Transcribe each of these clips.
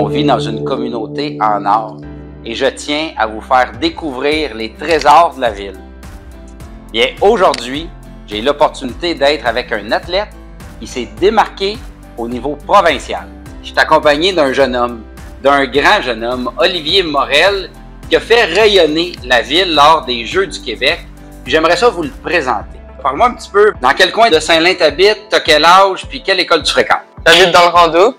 On vit dans une communauté en or et je tiens à vous faire découvrir les trésors de la ville. Bien, aujourd'hui, j'ai l'opportunité d'être avec un athlète qui s'est démarqué au niveau provincial. Je suis accompagné d'un jeune homme, d'un grand jeune homme, Olivier Morel, qui a fait rayonner la ville lors des Jeux du Québec. J'aimerais ça vous le présenter. Parle-moi un petit peu, dans quel coin de Saint-Lin t'habites, t'as quel âge, puis quelle école tu fréquentes? J'habite dans le Rando.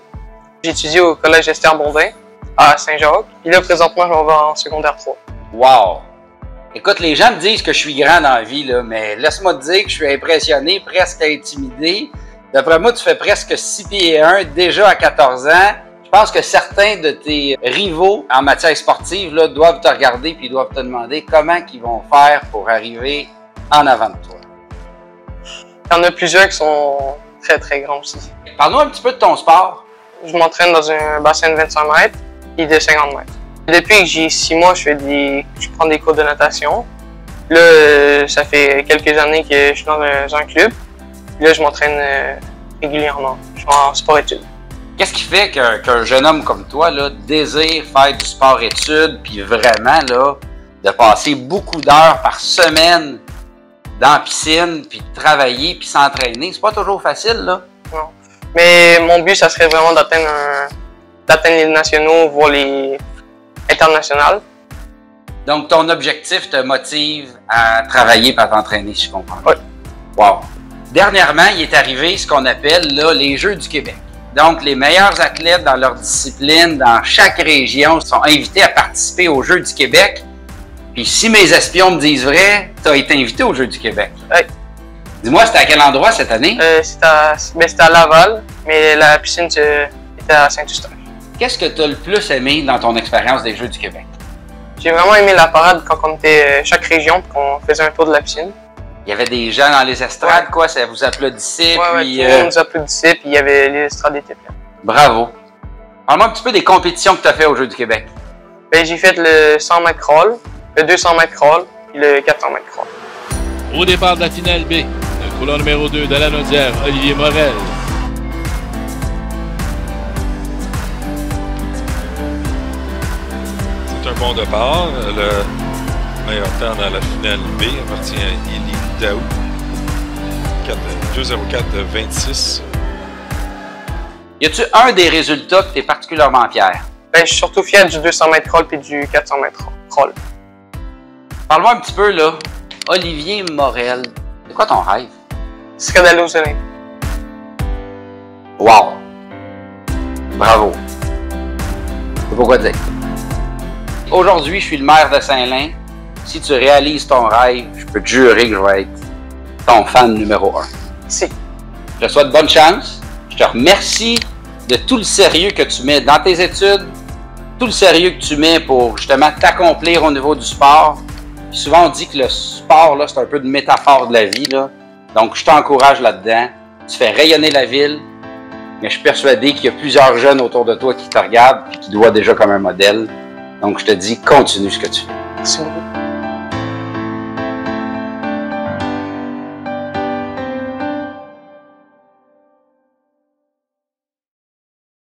J'étudie au collège Esther Bondin à Saint-Jacques. Puis là, présentement, je vais en secondaire 3. Wow! Écoute, les gens me disent que je suis grand dans la vie, là, mais laisse-moi te dire que je suis impressionné, presque intimidé. D'après moi, tu fais presque 6 pieds 1 déjà à 14 ans. Je pense que certains de tes rivaux en matière sportive là, doivent te regarder puis doivent te demander comment ils vont faire pour arriver en avant de toi. Il y en a plusieurs qui sont très, très grands aussi. Parle-nous un petit peu de ton sport. Je m'entraîne dans un bassin de 25 mètres et de 50 mètres. Depuis que j'ai 6 mois, je prends des cours de natation. Là, ça fait quelques années que je suis dans un club. Là, je m'entraîne régulièrement. Je suis en sport-études. Qu'est-ce qui fait qu'un jeune homme comme toi là, désire faire du sport-études puis vraiment là, de passer beaucoup d'heures par semaine dans la piscine, puis de travailler, puis s'entraîner? C'est pas toujours facile, là? Non. Mais mon but, ça serait vraiment d'atteindre les nationaux, voire les internationales. Donc, ton objectif te motive à travailler et à t'entraîner, si je comprends. Oui. Wow! Dernièrement, il est arrivé ce qu'on appelle là, les Jeux du Québec. Donc, les meilleurs athlètes dans leur discipline, dans chaque région, sont invités à participer aux Jeux du Québec. Puis si mes espions me disent vrai, tu as été invité aux Jeux du Québec. Oui. Dis-moi, c'était à quel endroit cette année? C'était à Laval, mais la piscine était à Saint-Eustache. Qu'est-ce que tu as le plus aimé dans ton expérience des Jeux du Québec? J'ai vraiment aimé la parade quand on était chaque région et qu'on faisait un tour de la piscine. Il y avait des gens dans les estrades, quoi, ça vous applaudissait. Oui, puis, tout le monde nous applaudissait, puis il y avait les estrades étaient pleines. Bravo. Parle-moi un petit peu des compétitions que tu as fait aux Jeux du Québec. Ben, j'ai fait le 100 mètres crawl, le 200 mètres crawl et le 400 mètres crawl. Au départ de la finale B, le coureur numéro 2 de la Naudière, Olivier Morel. C'est un bon départ. Le meilleur temps dans la finale B appartient à Élie Daou. 2:04.26. Y a-tu un des résultats que tu es particulièrement fier? Ben, je suis surtout fier du 200 mètres crawl et du 400 mètres crawl. Parle-moi un petit peu, là. Olivier Morel, c'est quoi ton rêve? Ce serait d'aller aux Olympiques. Wow! Bravo! Je sais pas quoi dire. Aujourd'hui, je suis le maire de Saint-Lin. Si tu réalises ton rêve, je peux te jurer que je vais être ton fan numéro 1. Si. Je te souhaite bonne chance. Je te remercie de tout le sérieux que tu mets dans tes études, tout le sérieux que tu mets pour justement t'accomplir au niveau du sport. Puis souvent, on dit que le sport, là, c'est un peu de métaphore de la vie, là. Donc, je t'encourage là-dedans. Tu fais rayonner la ville, mais je suis persuadé qu'il y a plusieurs jeunes autour de toi qui te regardent et qui te voient déjà comme un modèle. Donc, je te dis, continue ce que tu fais. Merci beaucoup.